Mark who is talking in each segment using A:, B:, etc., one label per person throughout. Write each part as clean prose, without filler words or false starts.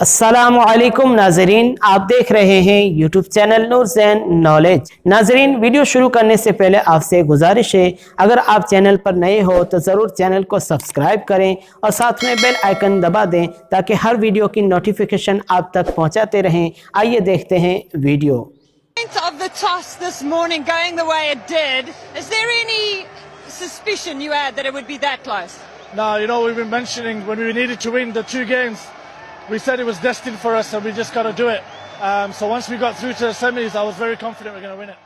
A: अस्सलाम वालेकुम नाजरीन, आप देख रहे हैं यूट्यूब चैनल नूर ज़ैन नॉलेज। नाजरीन, वीडियो शुरू करने से पहले आपसे गुजारिश है, अगर आप चैनल पर नए हो तो ज़रूर चैनल को सब्सक्राइब करें और साथ में बेल आइकन दबा दें ताकि हर वीडियो की नोटिफिकेशन आप तक पहुंचाते रहें। आइए देखते हैं video.
B: Of the toss this morning going the way it did, is there any suspicion you had that it would be that close?
C: No, we've been mentioning when we needed to win the two games, we said it was destined for us and we just got to do it. So once we got through to the semis, I was very confident we're going to win it.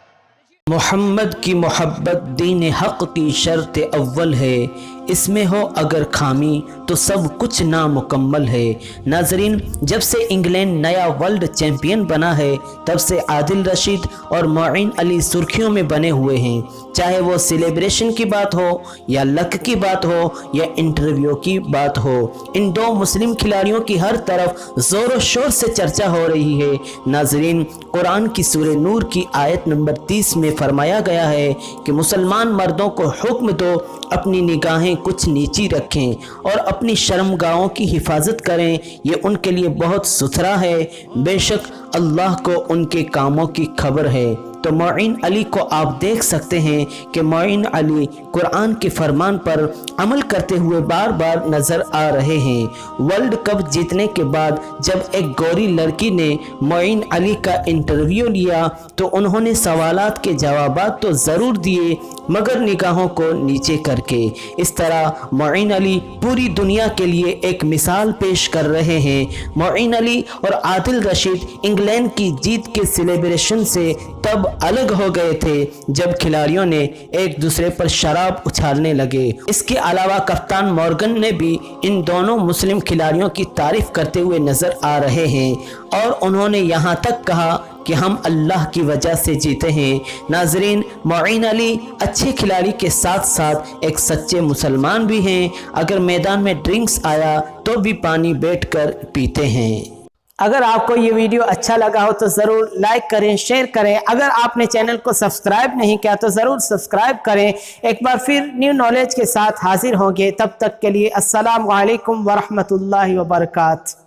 A: Muhammad की मोहब्बत दीन हक़ की शर्त अव्वल है, इसमें हो अगर खामी तो सब कुछ नामुकम्मल है। नाजरीन, जब से इंग्लैंड नया वर्ल्ड चैंपियन बना है तब से आदिल रशीद और मोइन अली सुर्खियों में बने हुए हैं। चाहे वो सेलिब्रेशन की बात हो या लक की बात हो या इंटरव्यू की बात हो, इन दो मुस्लिम खिलाड़ियों की हर तरफ ज़ोर शोर से चर्चा हो रही है। नाजरीन, कुरान की सूरह नूर की आयत नंबर 30 में फरमाया गया है कि मुसलमान मर्दों को हुक्म दो अपनी निगाहें कुछ नीची रखें और अपनी शर्मगाहों की हिफाजत करें, ये उनके लिए बहुत सुथरा है, बेशक अल्लाह को उनके कामों की खबर है। तो मोइन अली को आप देख सकते हैं कि मोइन अली कुरान के फरमान पर अमल करते हुए बार बार नज़र आ रहे हैं। वर्ल्ड कप जीतने के बाद जब एक गोरी लड़की ने मोइन अली का इंटरव्यू लिया तो उन्होंने सवालात के जवाबात तो ज़रूर दिए मगर निगाहों को नीचे करके। इस तरह मोइन अली पूरी दुनिया के लिए एक मिसाल पेश कर रहे हैं। मोइन अली और आदिल रशीद इंग्लैंड की जीत के सेलिब्रेशन से तब अलग हो गए थे जब खिलाड़ियों ने एक दूसरे पर शराब उछालने लगे। इसके अलावा कप्तान मॉर्गन ने भी इन दोनों मुस्लिम खिलाड़ियों की तारीफ करते हुए नजर आ रहे हैं और उन्होंने यहाँ तक कहा कि हम अल्लाह की वजह से जीते हैं। नाजरीन, मोइन अली अच्छे खिलाड़ी के साथ साथ एक सच्चे मुसलमान भी हैं। अगर मैदान में ड्रिंक्स आया तो भी पानी बैठकर पीते हैं। अगर आपको ये वीडियो अच्छा लगा हो तो ज़रूर लाइक करें, शेयर करें। अगर आपने चैनल को सब्सक्राइब नहीं किया तो ज़रूर सब्सक्राइब करें। एक बार फिर न्यू नॉलेज के साथ हाजिर होंगे, तब तक के लिए अस्सलाम वालेकुम वरहमतुल्लाहि वबरकातुहू।